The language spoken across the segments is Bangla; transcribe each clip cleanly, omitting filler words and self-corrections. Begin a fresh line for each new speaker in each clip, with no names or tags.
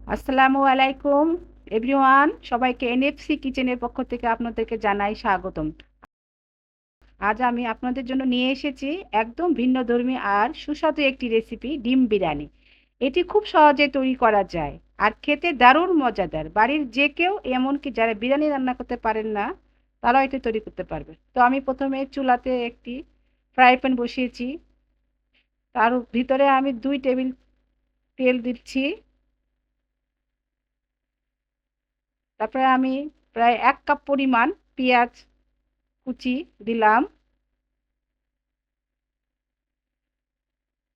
আসসালামু আলাইকুম এভরিওয়ান, সবাইকে এনএফসি কিচেনের পক্ষ থেকে আপনাদেরকে জানাই স্বাগতম। আজ আমি আপনাদের জন্য নিয়ে এসেছি একদম ভিন্নধর্মী আর সুস্বাদু একটি রেসিপি, ডিম বিরিয়ানি। এটি খুব সহজে তৈরি করা যায় আর খেতে দারুণ মজাদার। বাড়ির যে কেউ, এমনকি যারা বিরিয়ানি রান্না করতে পারেন না, তারাও এটি তৈরি করতে পারবে। তো আমি প্রথমে চুলাতে একটি ফ্রাই প্যান বসিয়েছি। তার ভিতরে আমি 2 টেবিল তেল দিচ্ছি। তারপরে আমি প্রায় 1 কাপ পরিমাণ পেঁয়াজ কুচি দিলাম,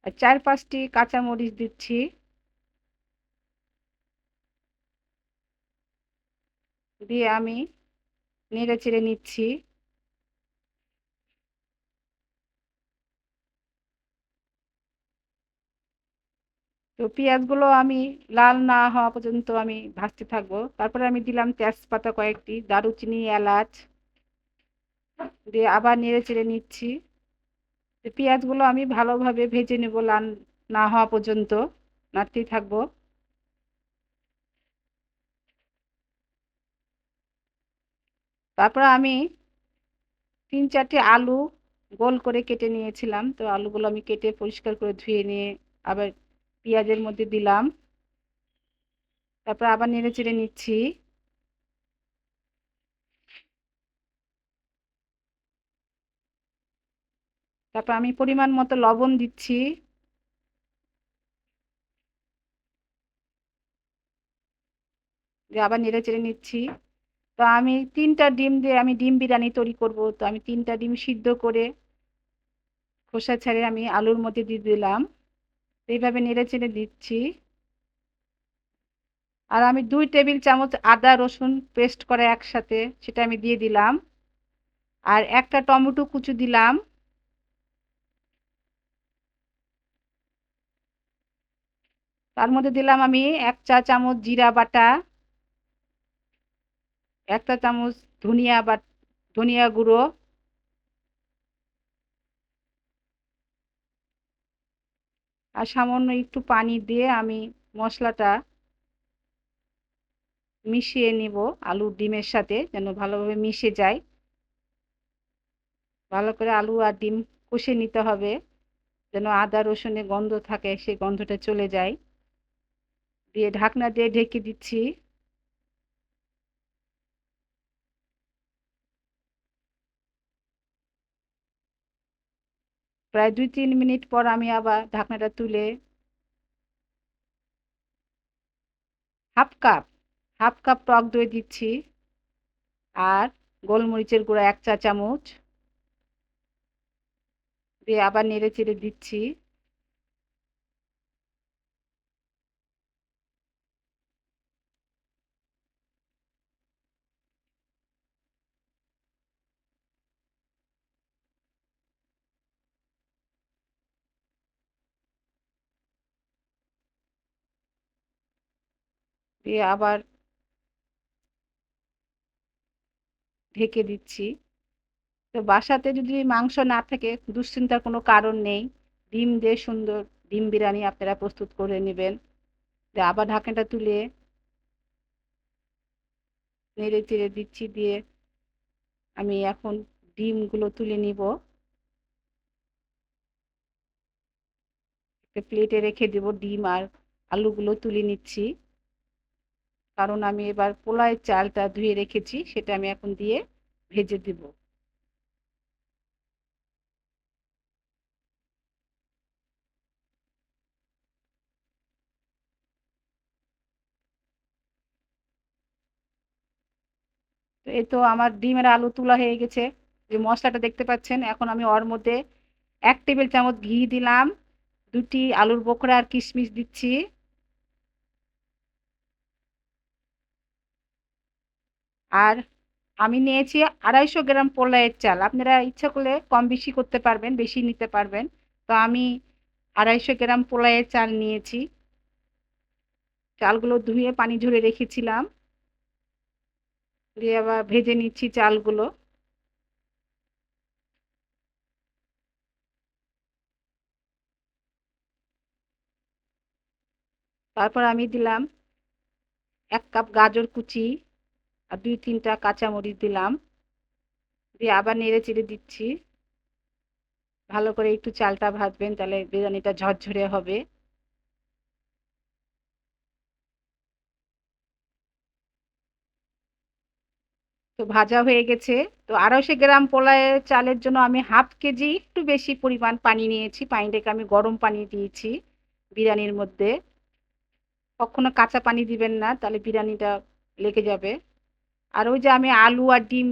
আর 4-5টি কাঁচামরিচ দিচ্ছি। দিয়ে আমি নেড়ে চেড়ে নিচ্ছি। তো পেঁয়াজগুলো আমি লাল না হওয়া পর্যন্ত আমি ভাজতে থাকবো। তারপরে আমি দিলাম তেজপাতা কয়েকটি, দারুচিনি, এলাচ দিয়ে আবার নেড়ে চেড়ে নিচ্ছি। তো পেঁয়াজগুলো আমি ভালোভাবে ভেজে নেব, লাল না হওয়া পর্যন্ত নাড়তেই থাকবো। তারপর আমি 3-4টি আলু গোল করে কেটে নিয়েছিলাম। তো আলুগুলো আমি কেটে পরিষ্কার করে ধুয়ে নিয়ে আবার পেঁয়াজের মধ্যে দিলাম। তারপর আবার নেড়ে চেড়ে নিচ্ছি। তারপর আমি পরিমাণ মতো লবণ দিচ্ছি। দিয়ে আবার নেড়ে চেড়ে নিচ্ছি। তো আমি 3টা ডিম দিয়ে আমি ডিম বিরিয়ানি তৈরি করব। তো আমি 3টা ডিম সিদ্ধ করে খোসা ছাড়িয়ে আমি আলুর মধ্যে দিয়ে দিলাম। এইভাবে নেড়ে চেড়ে দিচ্ছি। আর আমি 2 টেবিল চামচ আদা রসুন পেস্ট করে একসাথে সেটা আমি দিয়ে দিলাম। আর একটা টমেটো কুচি দিলাম। তার মধ্যে দিলাম আমি 1 চা চামচ জিরা বাটা, 1 চা চামচ ধনিয়া গুঁড়ো, আর সামান্য একটু পানি দিয়ে আমি মশলাটা মিশিয়ে নিব আলুর ডিমের সাথে, যেন ভালোভাবে মিশে যায়। ভালো করে আলু আর ডিম কষে নিতে হবে, যেন আদা রসুনের গন্ধ থাকে সেই গন্ধটা চলে যায়। দিয়ে ঢাকনা দিয়ে ঢেকে দিচ্ছি। প্রায় 2-3 মিনিট পর আমি আবার ঢাকনাটা তুলে হাফ কাপ হাফ কাপ টক দই দিচ্ছি। আর গোলমরিচের গুঁড়া 1 চা চামচ দিয়ে আবার নেড়ে চেড়ে দিচ্ছি। দিয়ে আবার ঢেকে দিচ্ছি। তো বাসাতে যদি মাংস না থাকে, দুশ্চিন্তার কোনো কারণ নেই। ডিম দিয়ে সুন্দর ডিম বিরিয়ানি আপনারা প্রস্তুত করে নেবেন। দিয়ে আবার ঢাকনাটা তুলে নেড়ে চেড়ে দিচ্ছি। দিয়ে আমি এখন ডিমগুলো তুলে নিব, একটা প্লেটে রেখে দেব। ডিম আর আলুগুলো তুলে নিচ্ছি, কারণ আমি এবার পোলাওয়ের চালটা ধুয়ে রেখেছি, সেটা আমি এখন দিয়ে ভেজে দেব। তো এই তো আমার ডিমের আলু তোলা হয়ে গেছে। যে মশলাটা দেখতে পাচ্ছেন, এখন আমি ওর মধ্যে 1 টেবিল চামচ ঘি দিলাম, 2টি আলুর বোখরা আর কিশমিশ দিচ্ছি। আর আমি নিয়েছি 250 গ্রাম পোলাওয়ের চাল। আপনারা ইচ্ছা করলে কম বেশি করতে পারবেন, বেশি নিতে পারবেন। তো আমি 250 গ্রাম পোলাওয়ের চাল নিয়েছি। চালগুলো ধুয়ে পানি ঝরে রেখেছিলাম। দিয়ে আবার ভেজে নিচ্ছি চালগুলো। তারপর আমি দিলাম 1 কাপ গাজর কুচি আর 2-3টা কাঁচামরিচ দিলাম, দিয়ে আবার নেড়ে চেড়ে দিচ্ছি। ভালো করে একটু চালটা ভাজবেন, তাহলে বিরিয়ানিটা ঝরঝরে হবে। তো ভাজা হয়ে গেছে। তো 250 গ্রাম পোলাও চালের জন্য আমি 1/2 কেজি একটু বেশি পরিমাণ পানি নিয়েছি। পানিটাকে আমি গরম পানি দিয়েছি বিরিয়ানির মধ্যে। কখনো কাঁচা পানি দিবেন না, তাহলে বিরিয়ানিটা লেগে যাবে। আর ওই যে আমি আলু আর ডিম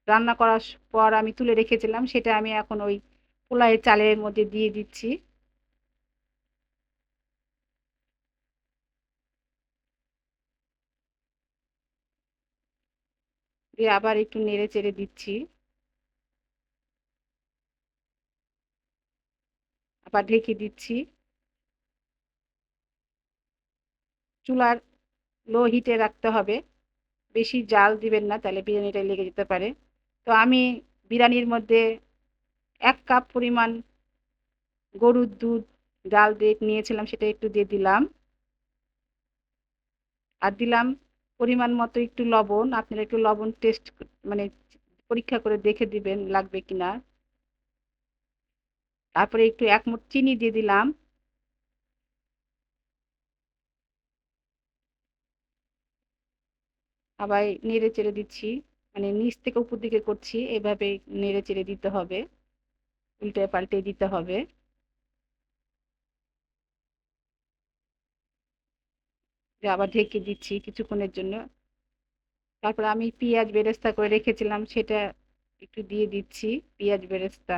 রান্না করার পর আমি তুলে রেখেছিলাম, সেটা আমি এখন ওই পোলাওয়ের চালের মধ্যে দিয়ে দিচ্ছি। দিয়ে আবার একটু নেড়ে চেড়ে দিচ্ছি, আবার ঢেকে দিচ্ছি। চুলার লো হিটে রাখতে হবে, বেশি জাল দিবেন না, তাহলে বিরিয়ানিটা লেগে যেতে পারে। তো আমি বিরিয়ানির মধ্যে 1 কাপ পরিমাণ গরুর দুধ জাল দিয়ে নিয়েছিলাম, সেটা একটু দিয়ে দিলাম। আর দিলাম পরিমাণ মতো একটু লবণ। আপনারা একটু লবণ টেস্ট মানে পরীক্ষা করে দেখে দিবেন লাগবে কিনা। তারপরে একটু 1 মুঠ চিনি দিয়ে দিলাম। আবার নেড়ে চেড়ে দিচ্ছি, মানে নিচ থেকে উপর দিকে করছি, এভাবে নেড়ে চেড়ে দিতে হবে, উল্টে পাল্টে দিতে হবে। দিয়ে আবার ঢেকে দিচ্ছি কিছুক্ষণের জন্য। তারপর আমি পেঁয়াজ বেরেস্তা করে রেখেছিলাম, সেটা একটু দিয়ে দিচ্ছি, পেঁয়াজ বেরেস্তা।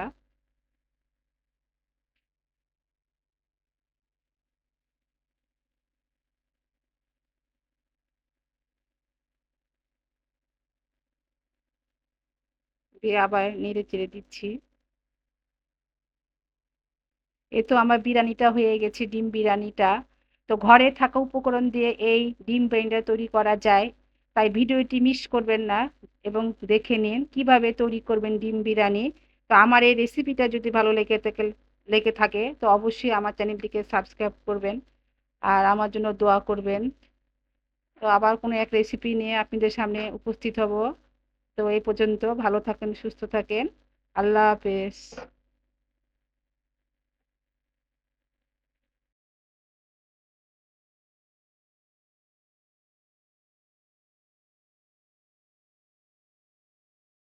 দিয়ে আবার নেড়ে চেড়ে দিচ্ছি। এ তো আমার বিরিয়ানিটা হয়ে গেছে, ডিম বিরিয়ানিটা। তো ঘরে থাকা উপকরণ দিয়ে এই ডিম বিরিয়ানিটা তৈরি করা যায়, তাই ভিডিওটি মিস করবেন না এবং দেখে নিন কিভাবে তৈরি করবেন ডিম বিরিয়ানি। তো আমার এই রেসিপিটা যদি ভালো লেগে থাকে তো অবশ্যই আমার চ্যানেলটিকে সাবস্ক্রাইব করবেন আর আমার জন্য দোয়া করবেন। তো আবার কোনো এক রেসিপি নিয়ে আপনাদের সামনে উপস্থিত হব। তো এই পর্যন্ত ভালো থাকেন, সুস্থ থাকেন। আল্লাহ হাফেজ।